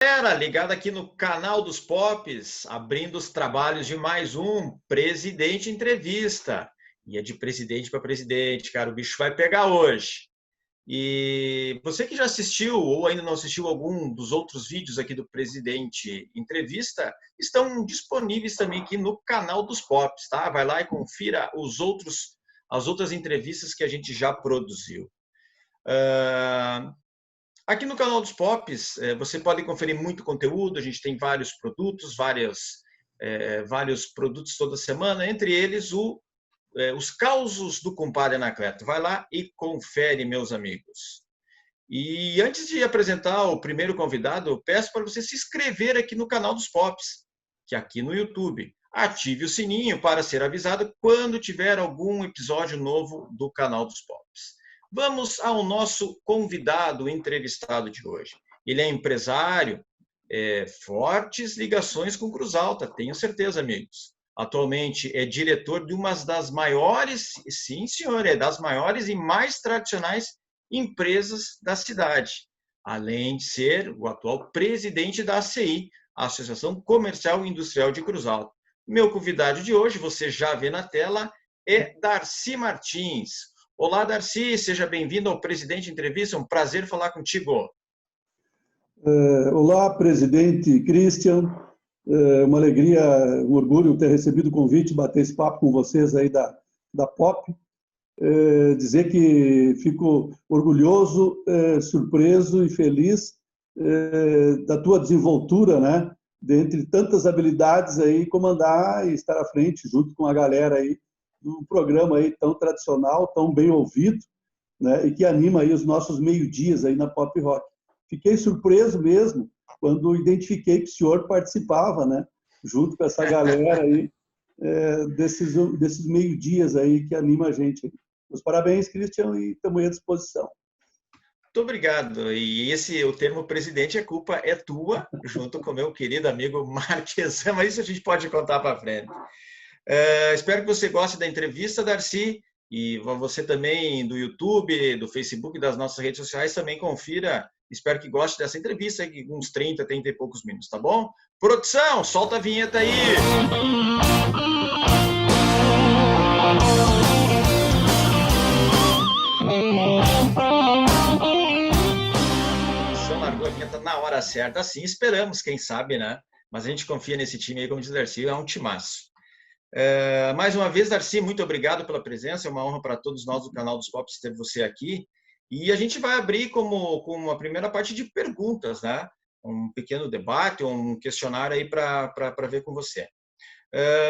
Galera, ligado aqui no canal dos Pops, abrindo os trabalhos de mais um Presidente Entrevista. E é de presidente para presidente, cara, o bicho vai pegar hoje. E você que já assistiu ou ainda não assistiu algum dos outros vídeos aqui do Presidente Entrevista, estão disponíveis também aqui no canal dos Pops, tá? Vai lá e confira as outras entrevistas que a gente já produziu. Aqui no canal dos Pops, você pode conferir muito conteúdo, a gente tem vários produtos, vários produtos toda semana, entre eles os causos do compadre Anacleto. Vai lá e confere, meus amigos. E antes de apresentar o primeiro convidado, eu peço para você se inscrever aqui no canal dos Pops, que é aqui no YouTube. Ative o sininho para ser avisado quando tiver algum episódio novo do canal dos Pops. Vamos ao nosso convidado entrevistado de hoje. Ele é empresário, fortes ligações com Cruz Alta, tenho certeza, amigos. Atualmente é diretor de uma das maiores, sim, senhor, é das maiores e mais tradicionais empresas da cidade, além de ser o atual presidente da ACI, a Associação Comercial e Industrial de Cruz Alta. Meu convidado de hoje, você já vê na tela, é Darcy Martins. Olá, Darcy, seja bem-vindo ao Presidente Entrevista, um prazer falar contigo. Olá, presidente Christian, uma alegria, um orgulho ter recebido o convite, bater esse papo com vocês aí da POP, dizer que fico orgulhoso, surpreso e feliz da tua desenvoltura, né? Dentre tantas habilidades aí, comandar e estar à frente junto com a galera aí do programa aí tão tradicional, tão bem ouvido, né? E que anima aí os nossos meio-dias aí na Pop Rock. Fiquei surpreso mesmo quando identifiquei que o senhor participava, né? Junto com essa galera aí, desses meio-dias aí que anima a gente. Os parabéns, Christian, e estamos à disposição. Muito obrigado. E o termo presidente, a culpa é tua, junto com o meu querido amigo Marquesan, mas isso a gente pode contar para frente. Espero que você goste da entrevista, Darcy, e você também do YouTube, do Facebook, das nossas redes sociais, também confira. Espero que goste dessa entrevista, uns 30 e poucos minutos, tá bom? Produção, solta a vinheta aí! Largou a vinheta na hora certa, assim esperamos, quem sabe, né? Mas a gente confia nesse time aí, como diz o Darcy, é um timaço. Mais uma vez, Darcy, muito obrigado pela presença, é uma honra para todos nós do canal dos Pops ter você aqui. E a gente vai abrir com uma primeira parte de perguntas, né? Um pequeno debate, um questionário aí para ver com você.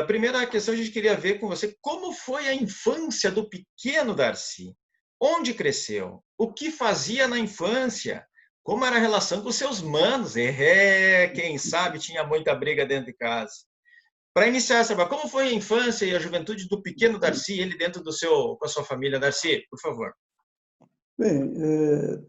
Primeira questão, a gente queria ver com você como foi a infância do pequeno Darcy. Onde cresceu? O que fazia na infância? Como era a relação com seus manos? Quem sabe tinha muita briga dentro de casa. Para iniciar, como foi a infância e a juventude do pequeno Darcy, ele dentro com a sua família, Darcy, por favor. Bem,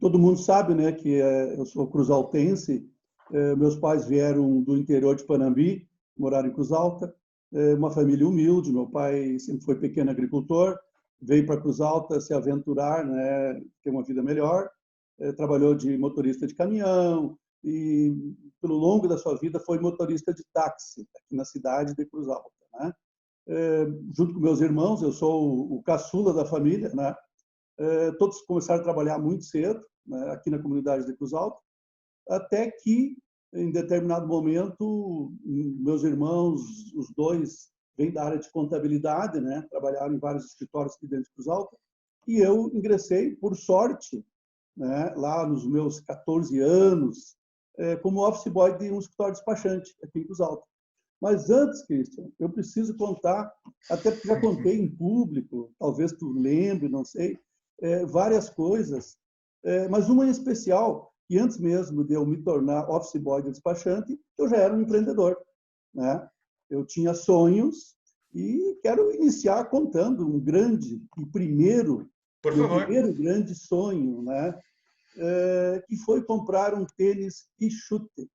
todo mundo sabe, né, que eu sou cruzaltense. Meus pais vieram do interior de Panambi, moraram em Cruz Alta. Uma família humilde. Meu pai sempre foi pequeno agricultor, veio para Cruz Alta se aventurar, né, ter uma vida melhor. Trabalhou de motorista de caminhão e, pelo longo da sua vida, foi motorista de táxi aqui na cidade de Cruz Alta, né? Junto com meus irmãos, eu sou o caçula da família, né? Todos começaram a trabalhar muito cedo, né, aqui na comunidade de Cruz Alta, até que, em determinado momento, meus irmãos, os dois, vêm da área de contabilidade, né? Trabalharam em vários escritórios aqui dentro de Cruz Alta, e eu ingressei, por sorte, né, lá nos meus 14 anos, como office boy de um escritório despachante aqui em Cruz Alta. Mas antes, Christian, eu preciso contar, até porque já contei em público, talvez tu lembre, não sei, várias coisas, mas uma em especial, que antes mesmo de eu me tornar office boy de despachante, eu já era um empreendedor, né? Eu tinha sonhos e quero iniciar contando um grande e primeiro grande sonho, né? Que foi comprar um tênis Quixote.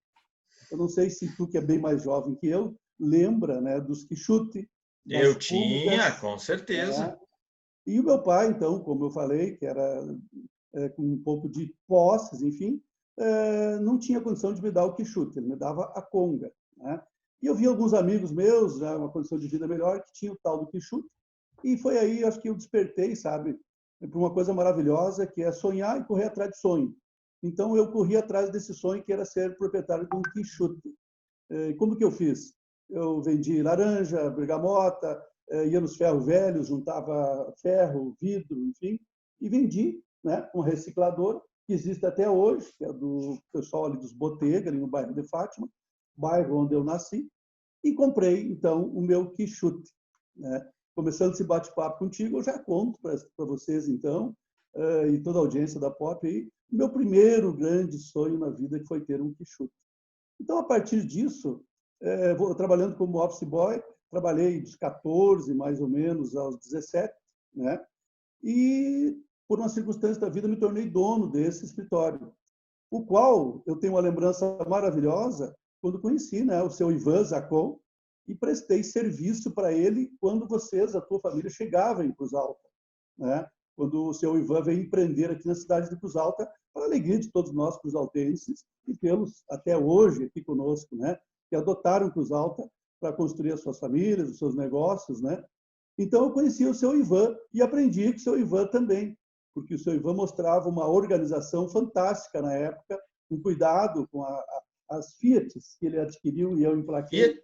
Eu não sei se tu, que é bem mais jovem que eu, lembra, né, dos Quixote. Eu tinha, com certeza. Né? E o meu pai, então, como eu falei, que era com um pouco de posses, enfim, não tinha condição de me dar o quichute, ele me dava a conga, né? E eu vi alguns amigos meus, já uma condição de vida melhor, que tinham o tal do quichute, e foi aí, acho que eu despertei, sabe, para uma coisa maravilhosa, que é sonhar e correr atrás de sonho. Então, eu corri atrás desse sonho, que era ser proprietário de um quichute. E como que eu fiz? Eu vendi laranja, bergamota, ia nos ferros velhos, juntava ferro, vidro, enfim, e vendi, né, um reciclador que existe até hoje, que é do pessoal ali dos Botega, ali no bairro de Fátima, bairro onde eu nasci, e comprei, então, o meu quichute, né? Começando esse bate-papo contigo, eu já conto para vocês, então, e toda a audiência da Pop, aí, o meu primeiro grande sonho na vida, que foi ter um quichute. Então, a partir disso, vou trabalhando como office boy, trabalhei dos 14, mais ou menos, aos 17, né? E, por uma circunstância da vida, me tornei dono desse escritório, o qual eu tenho uma lembrança maravilhosa quando conheci, né, o seu Ivan Zacon, e prestei serviço para ele quando vocês, a tua família, chegavam em Cruz Alta, né? Quando o seu Ivan veio empreender aqui na cidade de Cruz Alta, para a alegria de todos nós cruzaltenses e tê-los até hoje aqui conosco, né? Que adotaram Cruz Alta para construir as suas famílias, os seus negócios, né? Então, eu conheci o seu Ivan e aprendi com o seu Ivan também, porque o seu Ivan mostrava uma organização fantástica na época, um cuidado com as Fiats que ele adquiriu e eu emplaquei.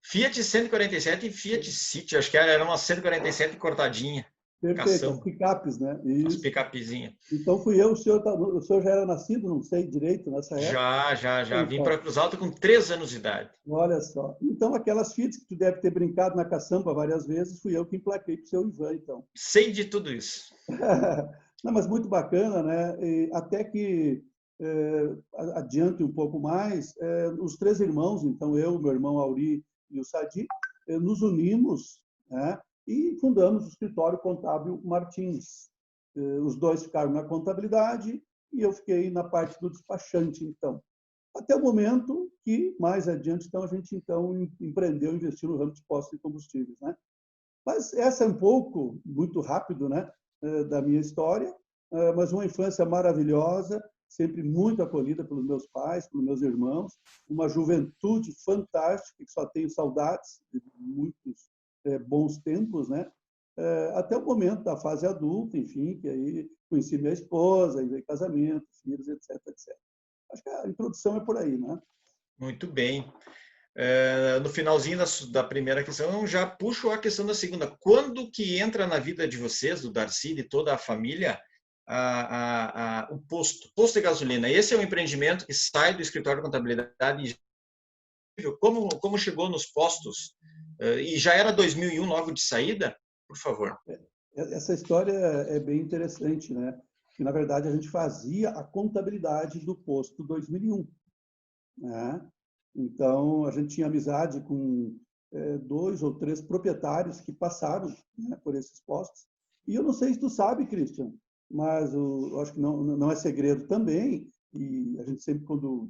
Fiat 147 e Fiat City, acho que era uma 147 cortadinha. Perfeito, as picapes, né? As Isso. picapezinhas. Então, fui eu, o senhor já era nascido, não sei direito nessa época? Já. Vim Então, para Cruz Alta com 3 anos de idade. olha só. Então, aquelas Fiat que tu deve ter brincado na caçamba várias vezes, fui eu que emplaquei para o seu Ivan, então. Sei de tudo isso. Não, mas muito bacana, né? E até que adiante um pouco mais, os três irmãos, então eu, meu irmão Auri e o Sadi, nos unimos, né? E fundamos o escritório contábil Martins. Os dois ficaram na contabilidade e eu fiquei na parte do despachante, então. Até o momento que, mais adiante, então, a gente então empreendeu, investiu no ramo de postos de combustíveis, né? Mas essa é um pouco, muito rápido, né, da minha história, mas uma infância maravilhosa, sempre muito acolhida pelos meus pais, pelos meus irmãos, uma juventude fantástica, que só tenho saudades de muitos bons tempos, né? Até o momento da fase adulta, enfim, que aí conheci minha esposa, e veio casamento, filhos, etc, etc. Acho que a introdução é por aí, né? Muito bem. No finalzinho da primeira questão, eu já puxo a questão da segunda. Quando que entra na vida de vocês, do Darcy, de toda a família, o posto de gasolina? Esse é um empreendimento que sai do escritório de contabilidade. Como chegou nos postos? E já era 2001 logo de saída? Por favor. Essa história é bem interessante, né? Que, na verdade, a gente fazia a contabilidade do posto 2001, né? Então, a gente tinha amizade com 2 ou 3 proprietários que passaram, né, por esses postos. E eu não sei se tu sabe, Christian, mas eu acho que não é segredo também, e a gente sempre, quando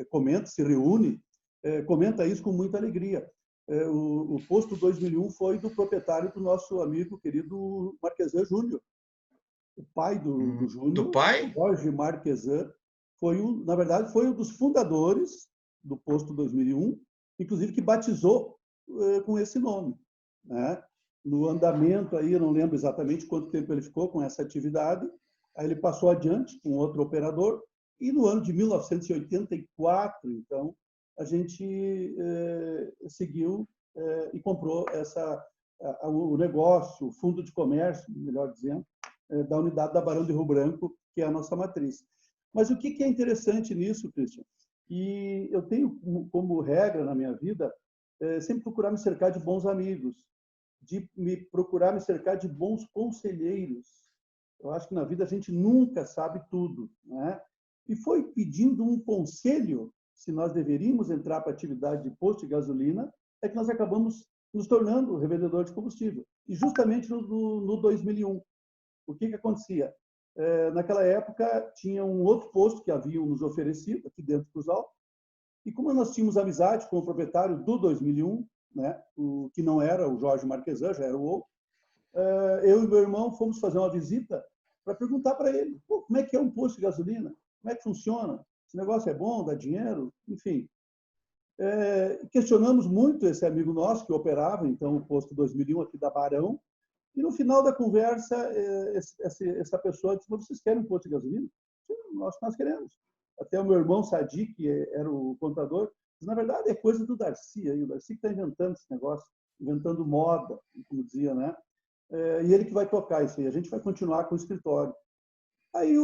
comenta, se reúne, comenta isso com muita alegria. O posto 2001 foi do proprietário do nosso amigo querido Marquesan Júnior. O pai do Júnior, do pai? Jorge Marquesan, na verdade, foi um dos fundadores do posto 2001, inclusive que batizou com esse nome, né? No andamento aí, eu não lembro exatamente quanto tempo ele ficou com essa atividade, aí ele passou adiante com outro operador, e no ano de 1984, então, a gente seguiu e comprou o negócio, o fundo de comércio, melhor dizendo, da unidade da Barão de Rio Branco, que é a nossa matriz. Mas o que é interessante nisso, Christian? E eu tenho como regra na minha vida sempre procurar me cercar de bons amigos, procurar me cercar de bons conselheiros. Eu acho que na vida a gente nunca sabe tudo, né? E foi pedindo um conselho se nós deveríamos entrar para a atividade de posto de gasolina, é que nós acabamos nos tornando revendedor de combustível. E justamente no 2001. O que acontecia? Naquela época, tinha um outro posto que haviam nos oferecido, aqui dentro do Cruz Alta, e como nós tínhamos amizade com o proprietário do 2001, né, que não era o Jorge Marquesan, já era o outro, eu e meu irmão fomos fazer uma visita para perguntar para ele, como é que é um posto de gasolina? Como é que funciona? esse negócio é bom, dá dinheiro? Enfim, questionamos muito esse amigo nosso que operava, então, o posto 2001 aqui da Barão, e no final da conversa, essa pessoa disse: vocês querem um posto de gasolina? Sim, nós queremos. Até o meu irmão Sadi, que era o contador, disse: na verdade é coisa do Darcy, aí, o Darcy que está inventando esse negócio, inventando moda, como dizia, né? E ele que vai tocar isso aí, a gente vai continuar com o escritório. Aí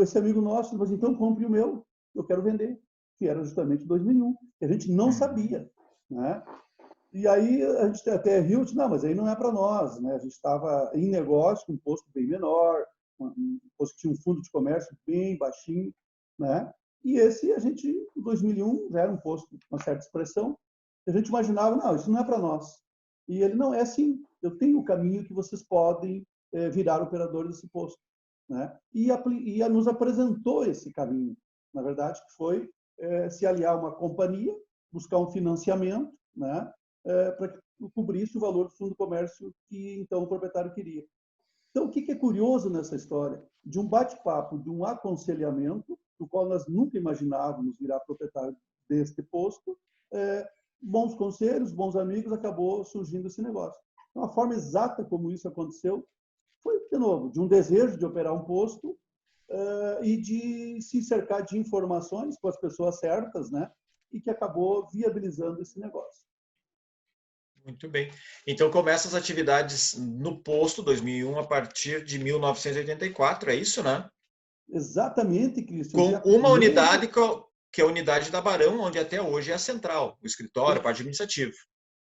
esse amigo nosso disse: mas então compre o meu, eu quero vender, que era justamente 2001, que a gente não sabia, né? E aí a gente até riu, disse: não, mas aí não é para nós, né? A gente estava em negócio com um posto bem menor, um posto que tinha um fundo de comércio bem baixinho, né? E esse a gente, em 2001, já era um posto com uma certa expressão, a gente imaginava: não, isso não é para nós. E ele: não, é assim, eu tenho o caminho que vocês podem virar operadores desse posto, né? E nos apresentou esse caminho, na verdade, que foi se aliar a uma companhia, buscar um financiamento, né? Para que cobrisse o valor do fundo de comércio que então o proprietário queria. Então, o que é curioso nessa história? De um bate-papo, de um aconselhamento, do qual nós nunca imaginávamos virar proprietário deste posto, bons conselhos, bons amigos, acabou surgindo esse negócio. Então, a forma exata como isso aconteceu foi, de novo, de um desejo de operar um posto e de se cercar de informações com as pessoas certas, né? E que acabou viabilizando esse negócio. Muito bem. Então, começa as atividades no posto 2001 a partir de 1984, é isso, né? Exatamente, Cristian. Com uma unidade, que é a unidade da Barão, onde até hoje é a central, o escritório, a parte administrativa.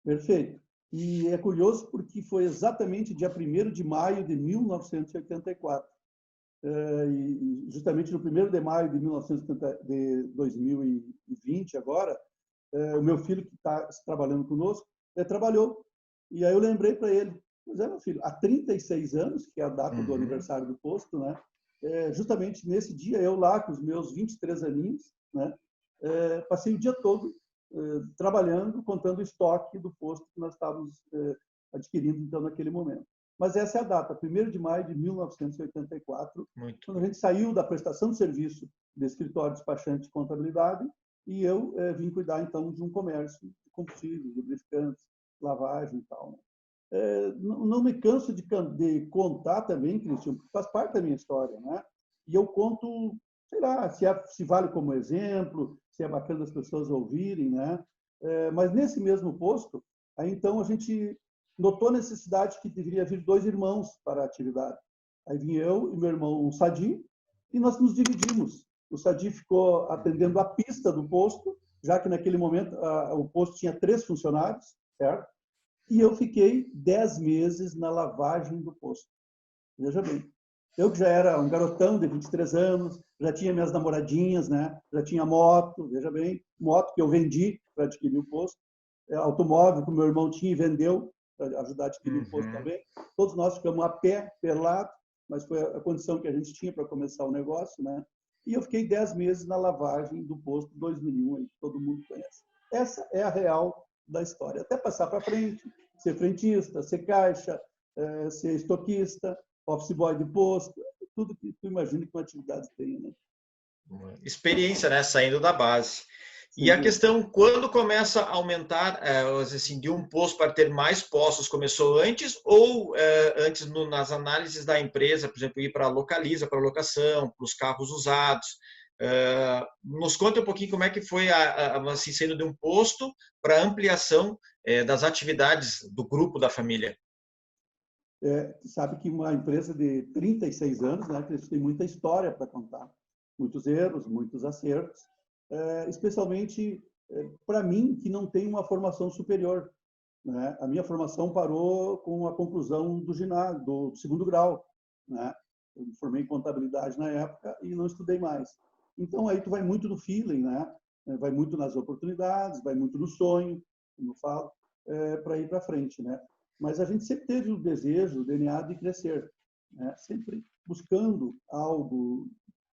Perfeito. E é curioso porque foi exatamente dia 1º de maio de 1984. E justamente no 1º de maio de 2020, agora, o meu filho, que está trabalhando conosco, trabalhou. E aí eu lembrei para ele: pois é, meu filho, há 36 anos, que é a data do aniversário do posto, né? Justamente nesse dia, eu lá com os meus 23 aninhos, né? Passei o dia todo trabalhando, contando o estoque do posto que nós estávamos adquirindo então naquele momento. Mas essa é a data, 1º de maio de 1984, quando a gente saiu da prestação de serviço do escritório despachante de contabilidade e eu vim cuidar então de um comércio de combustíveis, lubrificantes, lavagem e tal, né? Não me canso de contar também, Cristian, porque faz parte da minha história, né? E eu conto, sei lá, se vale como exemplo, se é bacana as pessoas ouvirem, né? Mas nesse mesmo posto, aí então a gente notou a necessidade que deveria vir 2 irmãos para a atividade. Aí vim eu e meu irmão Sadi, e nós nos dividimos. O Sadi ficou atendendo a pista do posto, já que naquele momento o posto tinha 3 funcionários, certo? E eu fiquei 10 meses na lavagem do posto. Veja bem, eu que já era um garotão de 23 anos, já tinha minhas namoradinhas, né? Já tinha moto, veja bem, moto que eu vendi para adquirir o posto, automóvel que o meu irmão tinha e vendeu para ajudar a adquirir o posto também. Todos nós ficamos a pé, pelado, mas foi a condição que a gente tinha para começar o negócio, né? E eu fiquei 10 meses na lavagem do posto 2001, que todo mundo conhece. Essa é a real da história. Até passar para frente, ser frentista, ser caixa, ser estoquista, office boy de posto, tudo que tu imagina que uma atividade tem, né? Experiência, né? Saindo da base. Sem E a dúvida. questão, quando começa a aumentar, assim, de um posto para ter mais postos, começou antes ou antes nas análises da empresa, por exemplo, ir para a Localiza, para a locação, para os carros usados? Nos conta um pouquinho como é que foi assim, saindo de um posto para ampliação das atividades do grupo da família. Sabe que uma empresa de 36 anos, né, que tem muita história para contar, muitos erros, muitos acertos, especialmente para mim, que não tem uma formação superior, né? A minha formação parou com a conclusão do ginásio, do 2º grau, né? Eu me formei em contabilidade na época e não estudei mais. Então aí tu vai muito no feeling, né? Vai muito nas oportunidades, vai muito no sonho, como eu falo, para ir para frente, né? Mas a gente sempre teve o desejo, o DNA de crescer, né? Sempre buscando algo,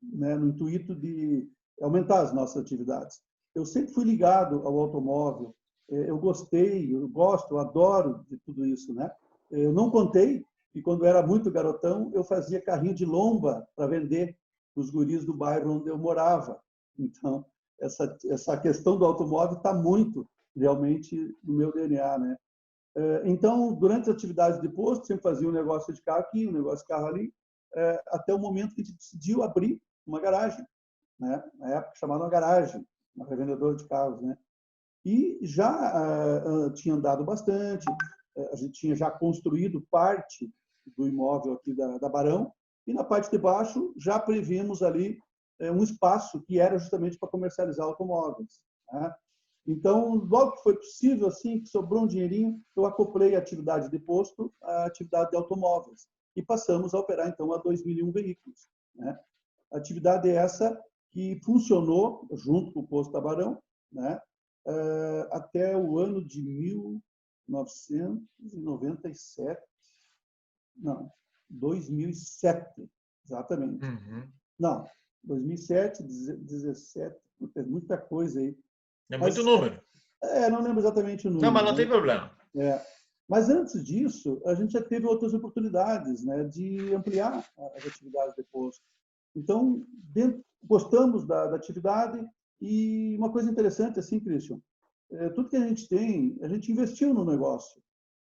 né, no intuito de aumentar as nossas atividades. Eu sempre fui ligado ao automóvel, eu gostei, eu gosto, eu adoro de tudo isso, né? Eu não contei que quando eu era muito garotão, eu fazia carrinho de lomba para vender para os guris do bairro onde eu morava. Então, essa questão do automóvel está muito, realmente, no meu DNA, né? Então, durante as atividades de posto, sempre fazia um negócio de carro aqui, um negócio de carro ali, até o momento que a gente decidiu abrir uma garagem, né? Na época chamada uma garagem, uma revendedora de carros, né? E já tinha andado bastante, a gente tinha já construído parte do imóvel aqui da Barão, e na parte de baixo já previmos ali um espaço que era justamente para comercializar automóveis, né? Então, logo que foi possível, assim, que sobrou um dinheirinho, eu acoplei a atividade de posto à atividade de automóveis e passamos a operar, então, a 2001 veículos, né? A atividade é essa que funcionou junto com o posto da Barão, né? Até o ano de 1997, não, 2007, exatamente. Uhum. Não, 2007, 17, é muita coisa aí. É muito Mas número. não lembro exatamente o Não, mas número, não tem né? problema. Mas antes disso, a gente já teve outras oportunidades, né, de ampliar as atividades de posto. Então, gostamos da atividade e uma coisa interessante, assim, Christian, tudo que a gente tem, a gente investiu no negócio,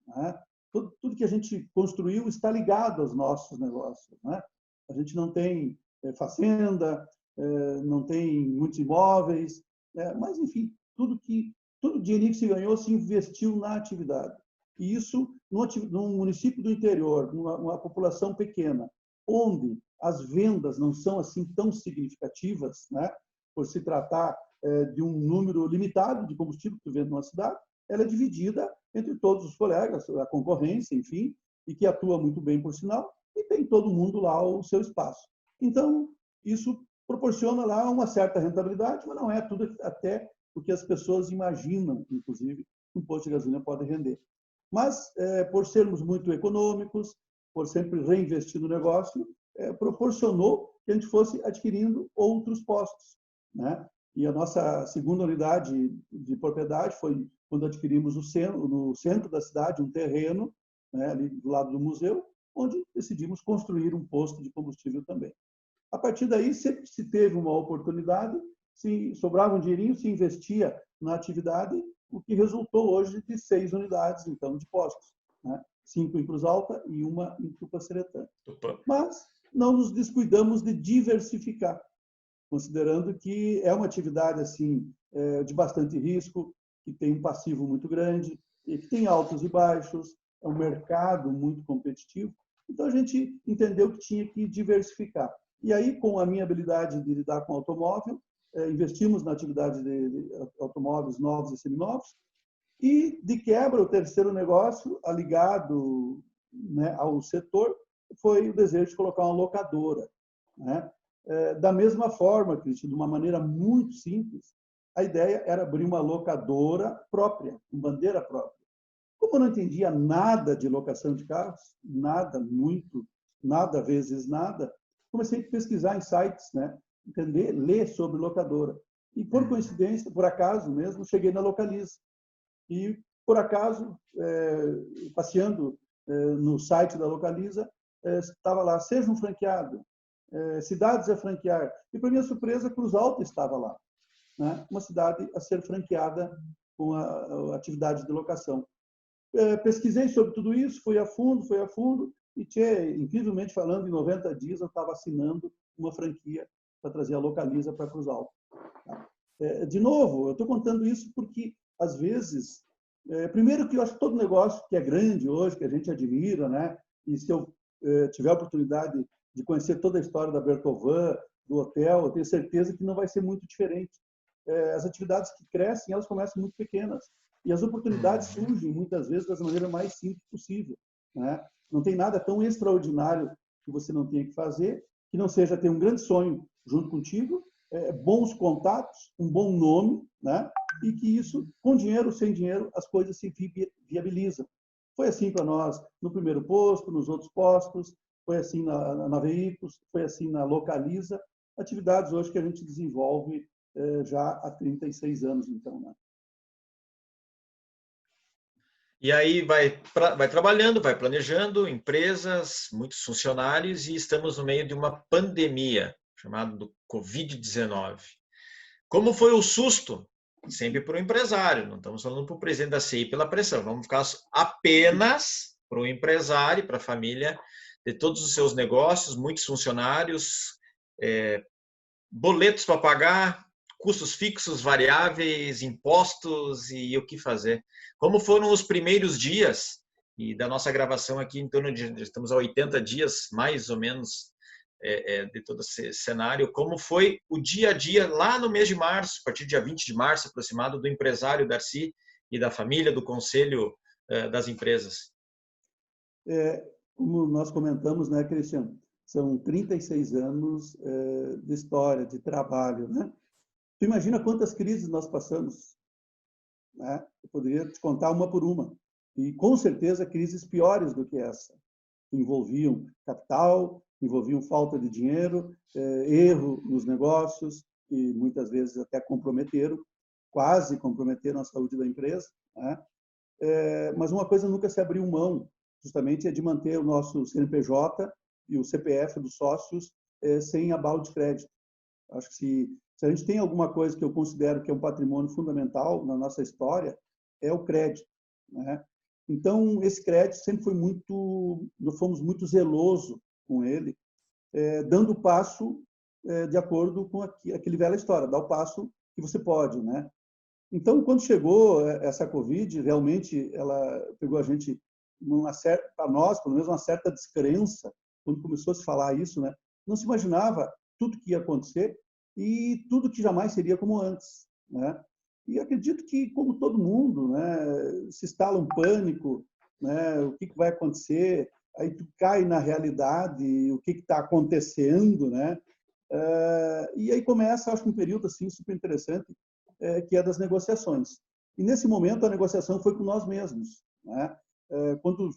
né? Tudo que a gente construiu está ligado aos nossos negócios, né? A gente não tem fazenda, não tem muitos imóveis, mas, enfim, todo o dinheiro que se ganhou se investiu na atividade. E isso, num município do interior, numa população pequena, onde as vendas não são assim tão significativas, né? Por se tratar de um número limitado de combustível que tu vende numa cidade, ela é dividida entre todos os colegas, a concorrência, enfim, e que atua muito bem, por sinal, e tem todo mundo lá o seu espaço. Então, isso proporciona lá uma certa rentabilidade, mas não é tudo até o que as pessoas imaginam, inclusive, que um posto de gasolina pode render. Mas, por sermos muito econômicos, por sempre reinvestir no negócio, proporcionou que a gente fosse adquirindo outros postos, né? E a nossa segunda unidade de propriedade foi quando adquirimos no centro da cidade um terreno, né, ali do lado do museu, onde decidimos construir um posto de combustível também. A partir daí, sempre se teve uma oportunidade, se sobrava um dinheirinho, se investia na atividade, o que resultou hoje de 6 unidades, então, de postos, né? 5 em Cruz Alta e uma em Tupaciretã. Mas não nos descuidamos de diversificar, considerando que é uma atividade assim de bastante risco, que tem um passivo muito grande, e que tem altos e baixos, é um mercado muito competitivo. Então, a gente entendeu que tinha que diversificar. E aí, com a minha habilidade de lidar com automóvel, investimos na atividade de automóveis novos e seminovos, e, de quebra, o terceiro negócio, ligado, né, ao setor, foi o desejo de colocar uma locadora, né? Da mesma forma, Cristian, de uma maneira muito simples, a ideia era abrir uma locadora própria, com bandeira própria. Como eu não entendia nada de locação de carros, nada vezes nada, comecei a pesquisar em sites, né? Entender, ler sobre locadora. E, por coincidência, por acaso mesmo, cheguei na Localiza. E, por acaso, passeando no site da Localiza, estava lá, seja um franqueado, cidades a franquear. E, para minha surpresa, Cruz Alta estava lá, né? Uma cidade a ser franqueada com a atividade de locação. Pesquisei sobre tudo isso, fui a fundo, e, incrivelmente falando, em 90 dias eu estava assinando uma franquia para trazer a Localiza para Cruz Alta. De novo, eu estou contando isso porque, às vezes, primeiro que eu acho que todo negócio que é grande hoje, que a gente admira, né? E se eu tiver a oportunidade de conhecer toda a história da Bertovan, do hotel, eu tenho certeza que não vai ser muito diferente. As atividades que crescem, elas começam muito pequenas. E as oportunidades surgem, muitas vezes, da maneira mais simples possível, né? Não tem nada tão extraordinário que você não tenha que fazer, que não seja ter um grande sonho junto contigo, bons contatos, um bom nome, né? E que isso, com dinheiro ou sem dinheiro, as coisas se viabilizam. Foi assim para nós no primeiro posto, nos outros postos, foi assim na Veículos, foi assim na Localiza, atividades hoje que a gente desenvolve já há 36 anos, então, né? E aí vai trabalhando, vai planejando, empresas, muitos funcionários, e estamos no meio de uma pandemia chamada do Covid-19. Como foi o susto? Sempre para o empresário, não estamos falando para o presidente da CI pela pressão, vamos ficar apenas para o empresário, para a família, de todos os seus negócios, muitos funcionários, boletos para pagar, custos fixos, variáveis, impostos e o que fazer. Como foram os primeiros dias, e da nossa gravação aqui, em torno de, estamos a 80 dias, mais ou menos, de todo esse cenário, como foi o dia a dia lá no mês de março, a partir do dia 20 de março, aproximado, do empresário Darcy e da família, do conselho das empresas? Como nós comentamos, né, Cristiano? São 36 anos de história, de trabalho, né? Tu imagina quantas crises nós passamos, né? Eu poderia te contar uma por uma. E, com certeza, crises piores do que essa. Envolviam capital, envolviam falta de dinheiro, erro nos negócios, que muitas vezes até comprometeram, quase comprometeram a saúde da empresa, né? Mas uma coisa nunca se abriu mão, justamente, é de manter o nosso CNPJ e o CPF dos sócios sem abalo de crédito. Acho que se a gente tem alguma coisa que eu considero que é um patrimônio fundamental na nossa história, é o crédito, né? Então, esse crédito sempre foi nós fomos muito zelosos com ele, dando o passo de acordo com aquele velha história, dá o passo que você pode, né? Então, quando chegou essa Covid, realmente ela pegou a gente para nós, pelo menos, uma certa descrença, quando começou a se falar isso, né? Não se imaginava tudo que ia acontecer e tudo que jamais seria como antes, né? E acredito que, como todo mundo, né, se instala um pânico, né? O que vai acontecer? Aí tu cai na realidade, o que está acontecendo, né? E aí começa, acho que um período assim super interessante, que é das negociações. E nesse momento a negociação foi com nós mesmos, né? Quando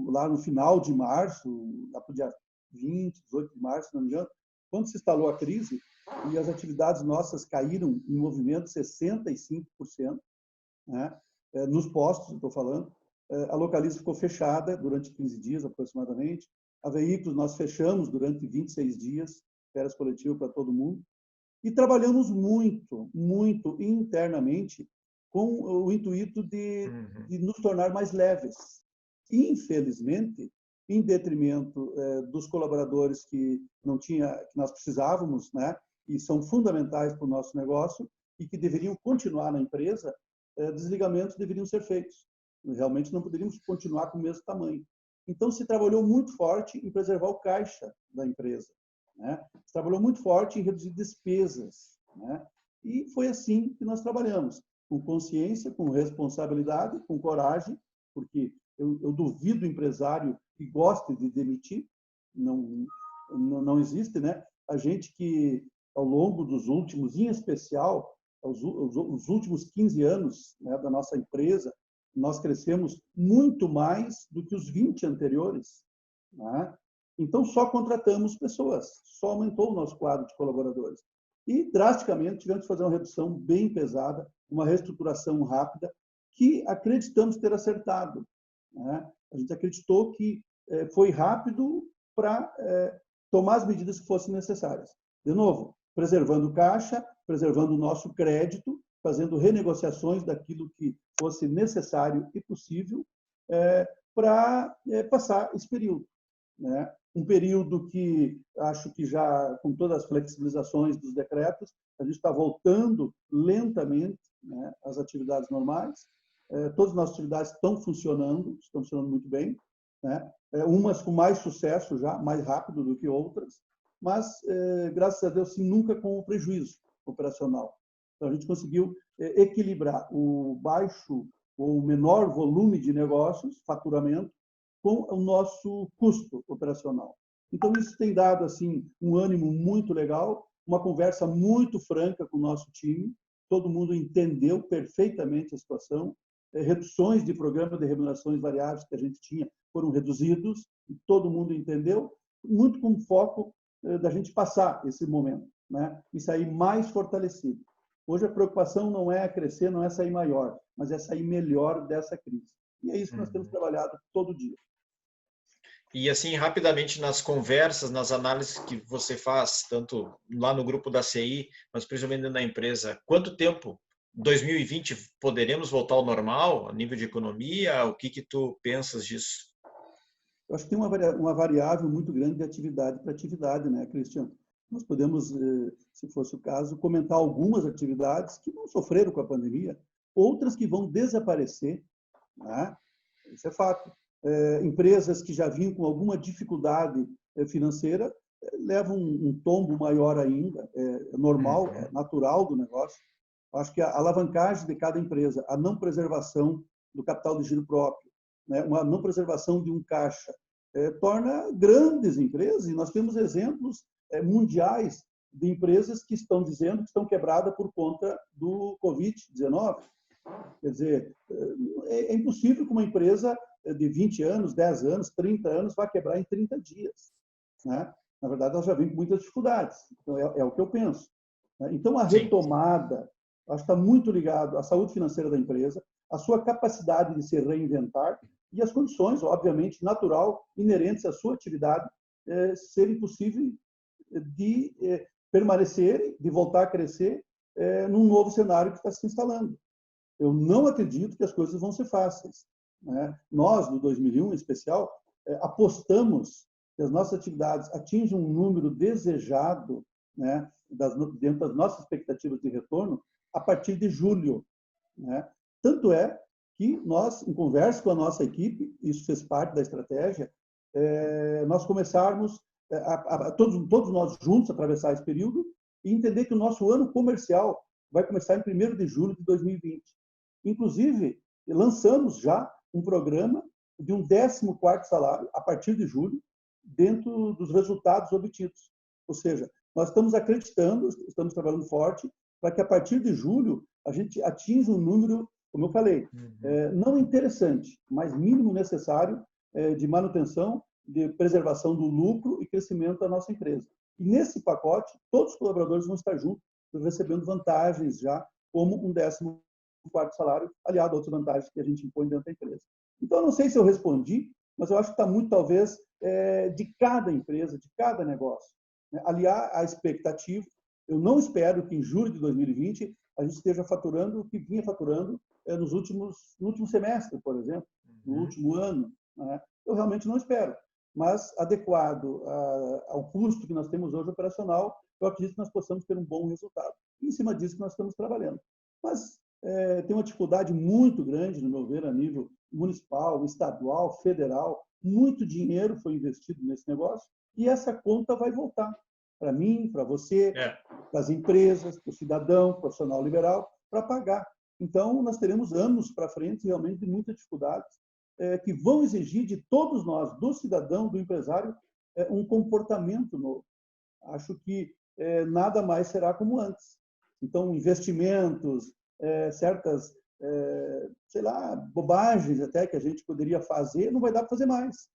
lá no final de março, lá para o dia 20, 18 de março, não me engano, quando se instalou a crise e as atividades nossas caíram em movimento 65%, né? Nos postos, estou falando, a Localiza ficou fechada durante 15 dias aproximadamente. A Veículos nós fechamos durante 26 dias, férias coletivas para todo mundo. E trabalhamos muito, muito internamente com o intuito de nos tornar mais leves. Infelizmente, em detrimento dos colaboradores que que nós precisávamos, né, e são fundamentais para o nosso negócio e que deveriam continuar na empresa, desligamentos deveriam ser feitos. Realmente não poderíamos continuar com o mesmo tamanho. Então, se trabalhou muito forte em preservar o caixa da empresa, né? Se trabalhou muito forte em reduzir despesas, né? E foi assim que nós trabalhamos, com consciência, com responsabilidade, com coragem, porque eu duvido do empresário que goste de demitir, não existe, né? A gente que, ao longo dos últimos, em especial, os últimos 15 anos, né, da nossa empresa, nós crescemos muito mais do que os 20 anteriores, né? Então, só contratamos pessoas, só aumentou o nosso quadro de colaboradores. E, drasticamente, tivemos que fazer uma redução bem pesada, uma reestruturação rápida, que acreditamos ter acertado, né? A gente acreditou que foi rápido para tomar as medidas que fossem necessárias. De novo, preservando caixa, preservando o nosso crédito, fazendo renegociações daquilo que fosse necessário e possível para passar esse período, né? Um período que acho que já, com todas as flexibilizações dos decretos, a gente está voltando lentamente, né, às atividades normais. Todas as nossas atividades estão funcionando muito bem, né? Umas com mais sucesso já, mais rápido do que outras, mas, graças a Deus, sim, nunca com prejuízo operacional. Então, a gente conseguiu equilibrar o baixo ou menor volume de negócios, faturamento, com o nosso custo operacional. Então, isso tem dado assim um ânimo muito legal, uma conversa muito franca com o nosso time, todo mundo entendeu perfeitamente a situação, reduções de programa de remunerações variáveis que a gente tinha foram reduzidos, todo mundo entendeu, muito com foco da gente passar esse momento, né, e sair mais fortalecido. Hoje a preocupação não é crescer, não é sair maior, mas é sair melhor dessa crise. E é isso que nós temos trabalhado todo dia. E assim, rapidamente nas conversas, nas análises que você faz, tanto lá no grupo da CI, mas principalmente na empresa, quanto tempo, 2020, poderemos voltar ao normal, a nível de economia? O que que tu pensas disso? Eu acho que tem uma variável muito grande de atividade para atividade, né, Cristiano? Nós podemos, se fosse o caso, comentar algumas atividades que não sofreram com a pandemia, outras que vão desaparecer, né? Isso é fato. Empresas que já vinham com alguma dificuldade financeira levam um tombo maior ainda, é normal, é Uhum. natural do negócio. Acho que a alavancagem de cada empresa, a não preservação do capital de giro próprio, né, uma não preservação de um caixa, torna grandes empresas, e nós temos exemplos mundiais de empresas que estão dizendo que estão quebradas por conta do Covid-19. Quer dizer, é impossível que uma empresa de 20 anos, 10 anos, 30 anos vá quebrar em 30 dias. Né? Na verdade, ela já vem com muitas dificuldades. Então, é o que eu penso. Né? Então, a Sim, retomada, acho que está muito ligado à saúde financeira da empresa, à sua capacidade de se reinventar e às condições, obviamente, natural, inerentes à sua atividade, serem possíveis de permanecer, de voltar a crescer num novo cenário que está se instalando. Eu não acredito que as coisas vão ser fáceis. Né? Nós, no 2001 em especial, apostamos que as nossas atividades atinjam um número desejado, né, dentro das nossas expectativas de retorno, a partir de julho. Né? Tanto é que nós, em conversa com a nossa equipe, isso fez parte da estratégia, nós começarmos, todos nós juntos, atravessar esse período e entender que o nosso ano comercial vai começar em 1º de julho de 2020. Inclusive, lançamos já um programa de um 14º salário a partir de julho, dentro dos resultados obtidos. Ou seja, nós estamos acreditando, estamos trabalhando forte para que a partir de julho a gente atinja um número, como eu falei, não interessante, mas mínimo necessário de manutenção, de preservação do lucro e crescimento da nossa empresa. E nesse pacote, todos os colaboradores vão estar juntos, recebendo vantagens já, como um 14º salário, aliado a outras vantagens que a gente impõe dentro da empresa. Então, eu não sei se eu respondi, mas eu acho que está muito, talvez, de cada empresa, de cada negócio. Né? Aliar a expectativa, eu não espero que em julho de 2020 a gente esteja faturando o que vinha faturando no último semestre, por exemplo, no último ano. Né? Eu realmente não espero. Mas, adequado ao custo que nós temos hoje operacional, eu acredito que nós possamos ter um bom resultado. E, em cima disso, nós estamos trabalhando. Mas tem uma dificuldade muito grande, no meu ver, a nível municipal, estadual, federal. Muito dinheiro foi investido nesse negócio e essa conta vai voltar para mim, para você, para as empresas, para o cidadão, para o profissional liberal, para pagar. Então, nós teremos anos para frente realmente de muita dificuldade, que vão exigir de todos nós, do cidadão, do empresário, um comportamento novo. Acho que nada mais será como antes. Então, investimentos, certas, sei lá, bobagens até que a gente poderia fazer, não vai dar para fazer mais,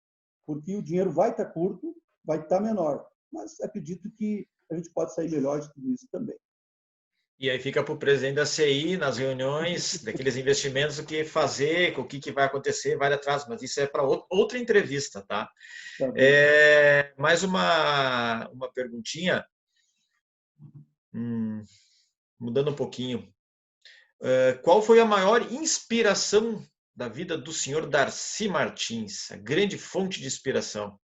porque o dinheiro vai estar curto, vai estar menor. Mas acredito que a gente pode sair melhor de tudo isso também. E aí fica para o presidente da CI, nas reuniões, daqueles investimentos, o que fazer, o que vai acontecer, vai atrás, mas isso é para outra entrevista, tá? Tá bem. Mais uma perguntinha, mudando um pouquinho. Qual foi a maior inspiração da vida do senhor Darcy Martins? A grande fonte de inspiração?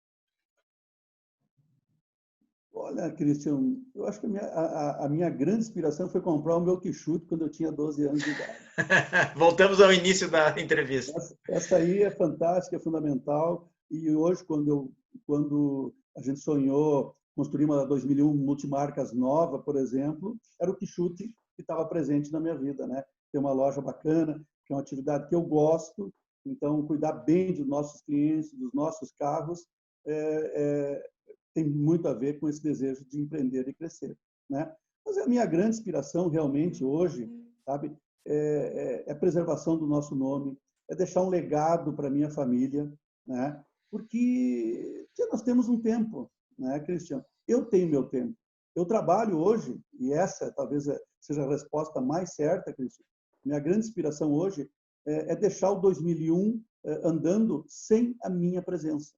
Olha, Cristian, eu acho que a minha grande inspiração foi comprar o meu Quixote quando eu tinha 12 anos de idade. Voltamos ao início da entrevista. Essa aí é fantástica, é fundamental. E hoje, quando a gente sonhou construir uma 2001 multimarcas nova, por exemplo, era o Quixote que estava presente na minha vida, né? Ter uma loja bacana, que é uma atividade que eu gosto. Então, cuidar bem dos nossos clientes, dos nossos carros, tem muito a ver com esse desejo de empreender e crescer, né? Mas a minha grande inspiração realmente hoje, sabe, é a preservação do nosso nome, é deixar um legado para minha família, né? Porque nós temos um tempo, né, Cristiano? Eu tenho meu tempo. Eu trabalho hoje, e essa talvez seja a resposta mais certa, Cristiano. Minha grande inspiração hoje é deixar o 2001 andando sem a minha presença.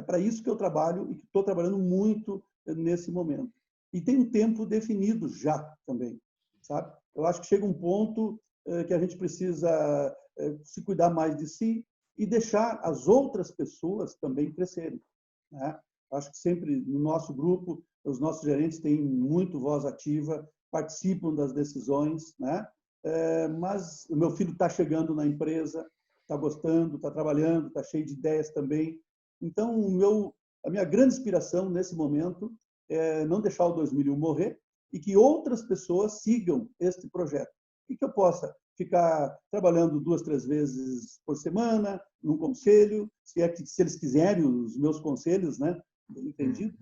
É para isso que eu trabalho e que estou trabalhando muito nesse momento. E tem um tempo definido já também, sabe? Eu acho que chega um ponto que a gente precisa se cuidar mais de si e deixar as outras pessoas também crescerem, né? Acho que sempre no nosso grupo, os nossos gerentes têm muito voz ativa, participam das decisões, né? Mas o meu filho está chegando na empresa, está gostando, está trabalhando, está cheio de ideias também. Então, a minha grande inspiração nesse momento é não deixar o 2001 morrer e que outras pessoas sigam este projeto. E que eu possa ficar trabalhando 2, 3 vezes por semana, num conselho, se eles quiserem os meus conselhos, né? Entendido?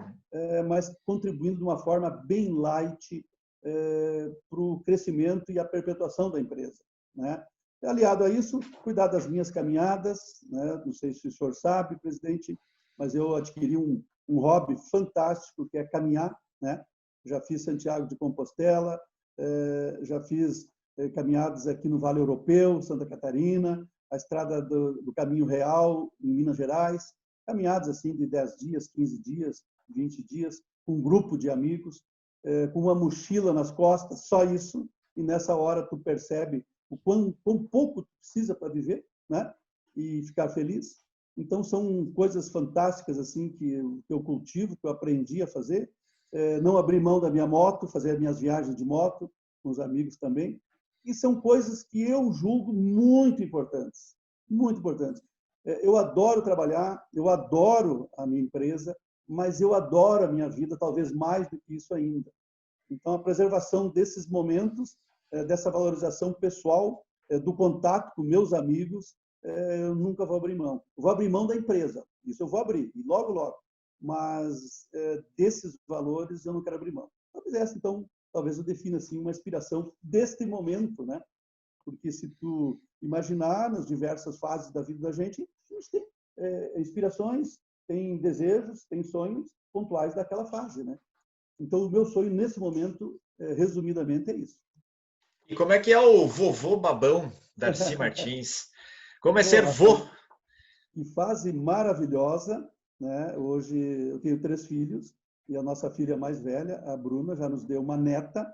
Mas contribuindo de uma forma bem light para o crescimento e a perpetuação da empresa, né? Aliado a isso, cuidar das minhas caminhadas, né? Não sei se o senhor sabe, presidente, mas eu adquiri um hobby fantástico, que é caminhar, né? Já fiz Santiago de Compostela, já fiz caminhadas aqui no Vale Europeu, Santa Catarina, a estrada do Caminho Real, em Minas Gerais, caminhadas assim de 10 dias, 15 dias, 20 dias, com um grupo de amigos, com uma mochila nas costas, só isso, e nessa hora tu percebe o quão pouco tu precisa para viver, né? E ficar feliz. Então, são coisas fantásticas assim que eu cultivo, que eu aprendi a fazer. Não abrir mão da minha moto, fazer as minhas viagens de moto, com os amigos também. E são coisas que eu julgo muito importantes. Muito importantes. Eu adoro trabalhar, eu adoro a minha empresa, mas eu adoro a minha vida, talvez mais do que isso ainda. Então, a preservação desses momentos, dessa valorização pessoal, do contato com meus amigos, eu nunca vou abrir mão. Eu vou abrir mão da empresa, isso eu vou abrir, e logo, logo. Mas desses valores eu não quero abrir mão. Então, talvez eu defina assim, uma inspiração deste momento, né? Porque se tu imaginar nas diversas fases da vida da gente tem inspirações, tem desejos, tem sonhos pontuais daquela fase, né? Então, o meu sonho nesse momento, resumidamente, é isso. E como é que é o vovô babão, Darcy Martins? Como é ser vô? Que fase maravilhosa, né? Hoje eu tenho 3 filhos e a nossa filha mais velha, a Bruna, já nos deu uma neta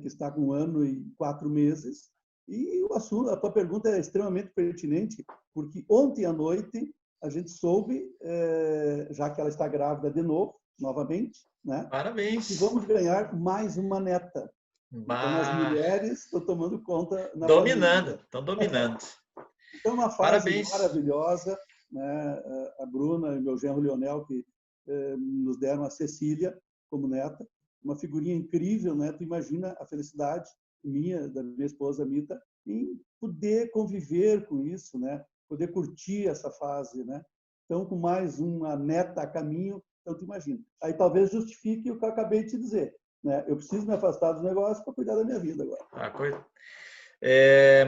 que está com 1 ano e 4 meses. E o assunto, a tua pergunta é extremamente pertinente, porque ontem à noite a gente soube, já que ela está grávida de novo, novamente, né? Parabéns! E vamos ganhar mais uma neta. Então, as mulheres estão tomando conta na dominando, família. estão dominando. Então, uma fase Parabéns. maravilhosa, né? A Bruna e meu genro Leonel, que nos deram a Cecília como neta, uma figurinha incrível, né? Tu imagina a felicidade minha, da minha esposa Mita, em poder conviver com isso, né? Poder curtir essa fase, né? Então, com mais uma neta a caminho, então tu imagina. Aí talvez justifique o que eu acabei de te dizer, né? Eu preciso me afastar dos negócios para cuidar da minha vida agora.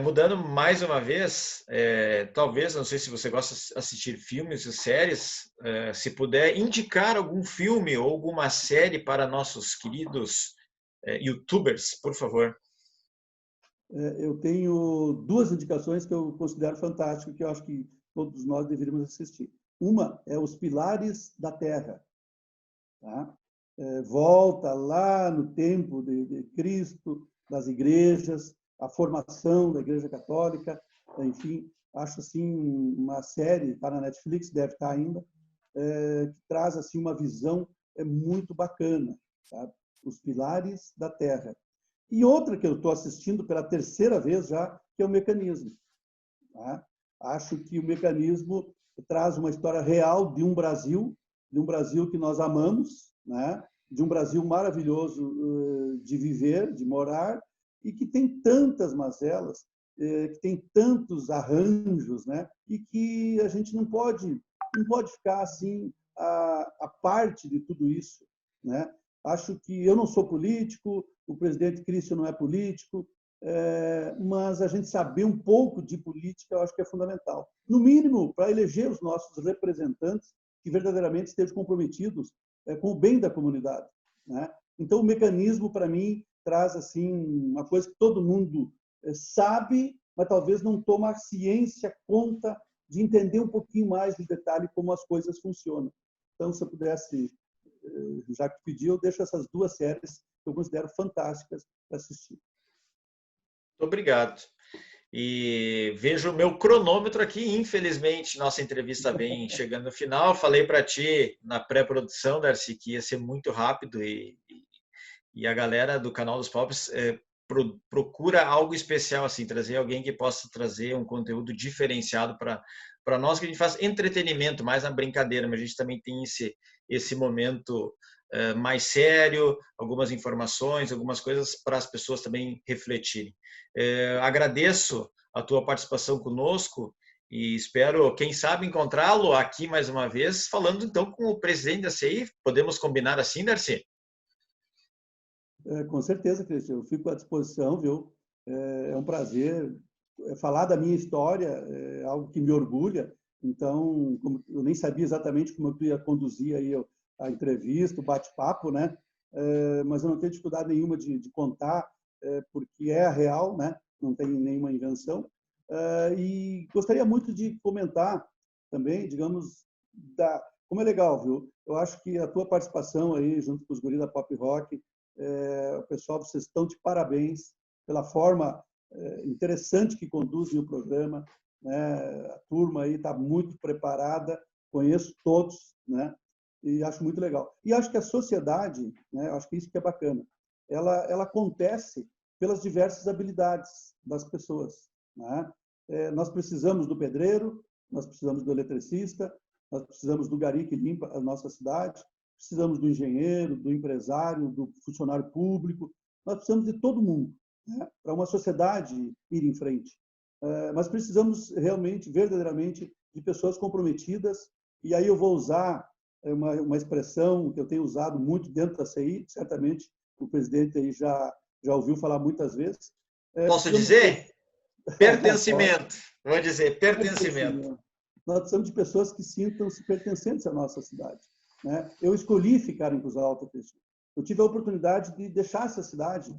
Mudando mais uma vez, talvez, não sei se você gosta de assistir filmes e séries, se puder indicar algum filme ou alguma série para nossos queridos YouTubers, por favor. Eu tenho 2 indicações que eu considero fantásticas, que eu acho que todos nós deveríamos assistir. Uma é Os Pilares da Terra. Tá? Volta lá no tempo de Cristo, das igrejas, a formação da Igreja Católica, enfim, acho assim uma série, está na Netflix, deve estar ainda, que traz assim uma visão muito bacana, tá? Os Pilares da Terra. E outra que eu estou assistindo pela 3ª vez já, que é o Mecanismo. Tá? Acho que o Mecanismo traz uma história real de um Brasil que nós amamos, né? De um Brasil maravilhoso de viver, de morar, e que tem tantas mazelas, que tem tantos arranjos, né? E que a gente não pode ficar assim a parte de tudo isso, né? Acho que eu não sou político, o presidente Cristian não é político, mas a gente saber um pouco de política eu acho que é fundamental. No mínimo, para eleger os nossos representantes que verdadeiramente estejam comprometidos com o bem da comunidade, né? Então, o mecanismo, para mim, traz assim uma coisa que todo mundo sabe, mas talvez não toma ciência, conta de entender um pouquinho mais de detalhe como as coisas funcionam. Então, se eu pudesse, já que pedi, eu deixo essas 2 séries que eu considero fantásticas para assistir. Muito obrigado. E vejo o meu cronômetro aqui, infelizmente, nossa entrevista vem chegando no final. Falei para ti na pré-produção, Darcy, que ia ser muito rápido e a galera do canal dos Pobres procura algo especial, assim, trazer alguém que possa trazer um conteúdo diferenciado para nós, que a gente faz entretenimento, mais na brincadeira, mas a gente também tem esse momento mais sério, algumas informações, algumas coisas para as pessoas também refletirem. Agradeço a tua participação conosco e espero, quem sabe, encontrá-lo aqui mais uma vez, falando então com o presidente da CI. Podemos combinar assim, Darcy? Com certeza, Cristian. Eu fico à disposição, viu? É um prazer. Falar da minha história é algo que me orgulha. Então, eu nem sabia exatamente como eu ia conduzir aí a entrevista, o bate-papo, né? Mas eu não tenho dificuldade nenhuma de contar, porque é a real, né? Não tem nenhuma invenção. E gostaria muito de comentar também, digamos, como é legal, viu? Eu acho que a tua participação aí, junto com os guris da Pop Rock, pessoal, vocês estão de parabéns pela forma interessante que conduzem o programa, né? A turma aí está muito preparada, conheço todos, né? E acho muito legal. E acho que a sociedade, né? Acho que isso que é bacana, ela acontece pelas diversas habilidades das pessoas, né? Nós precisamos do pedreiro, nós precisamos do eletricista, nós precisamos do gari que limpa a nossa cidade, precisamos do engenheiro, do empresário, do funcionário público. Nós precisamos de todo mundo, né, para uma sociedade ir em frente. Mas precisamos realmente, verdadeiramente, de pessoas comprometidas. E aí eu vou usar uma expressão que eu tenho usado muito dentro da CI, certamente o presidente aí já ouviu falar muitas vezes. Posso dizer? Pertencimento. Vou dizer pertencimento. Nós precisamos de pessoas que sintam-se pertencentes à nossa cidade, né? Eu escolhi ficar em Cruz Alta, Cristian. Eu tive a oportunidade de deixar essa cidade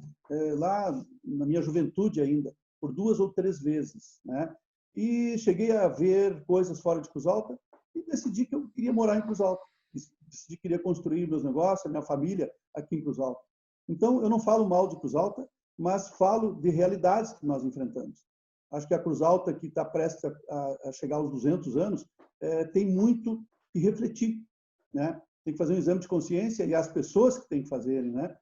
lá na minha juventude ainda, por 2 ou 3 vezes, né? E cheguei a ver coisas fora de Cruz Alta e decidi que eu queria morar em Cruz Alta. Decidi que queria construir meus negócios, a minha família aqui em Cruz Alta. Então, eu não falo mal de Cruz Alta, mas falo de realidades que nós enfrentamos. Acho que a Cruz Alta, que está prestes a chegar aos 200 anos, tem muito que refletir, né? Tem que fazer um exame de consciência, e as pessoas que têm que fazerem, né?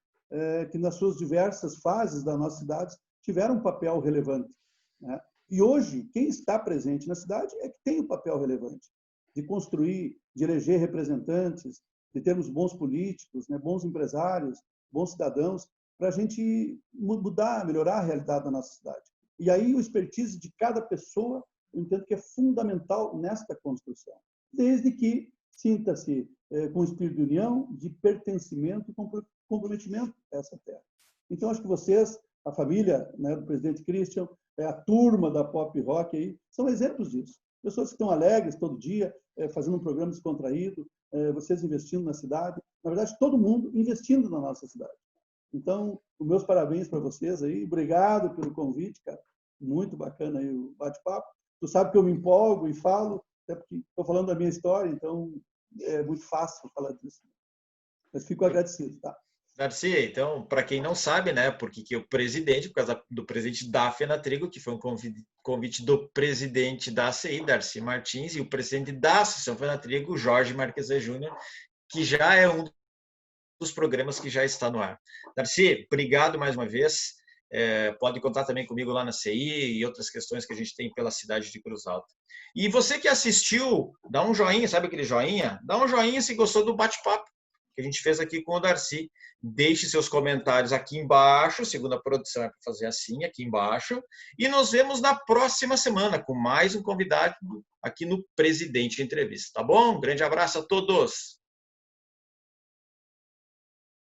Que nas suas diversas fases da nossa cidade tiveram um papel relevante, né? E hoje, quem está presente na cidade é que tem um papel relevante de construir, de eleger representantes, de termos bons políticos, né? Bons empresários, bons cidadãos, para a gente mudar, melhorar a realidade da nossa cidade. E aí o expertise de cada pessoa, eu entendo que é fundamental nesta construção, desde que sinta-se com espírito de união, de pertencimento e comprometimento a essa terra. Então, acho que vocês, a família, né, do presidente Christian, a turma da Pop Rock, aí, são exemplos disso. Pessoas que estão alegres todo dia, fazendo um programa descontraído, vocês investindo na cidade, na verdade, todo mundo investindo na nossa cidade. Então, os meus parabéns para vocês aí. Obrigado pelo convite, cara. Muito bacana aí o bate-papo. Tu sabe que eu me empolgo e falo, até porque estou falando da minha história, então é muito fácil falar disso. Mas fico agradecido, tá? Darcy, então, para quem não sabe, né, porque que o presidente, por causa do presidente da Fenatrigo, que foi um convite do presidente da ACI, Darcy Martins, e o presidente da Associação Fenatrigo, Jorge Marquesan Júnior, que já é um dos programas que já está no ar. Darcy, obrigado mais uma vez. Pode contar também comigo lá na CI e outras questões que a gente tem pela cidade de Cruz Alta. E você que assistiu, dá um joinha, sabe aquele joinha? Dá um joinha se gostou do bate-papo que a gente fez aqui com o Darcy. Deixe seus comentários aqui embaixo, segundo a produção é para fazer assim, aqui embaixo. E nos vemos na próxima semana com mais um convidado aqui no Presidente Entrevista, tá bom? Um grande abraço a todos!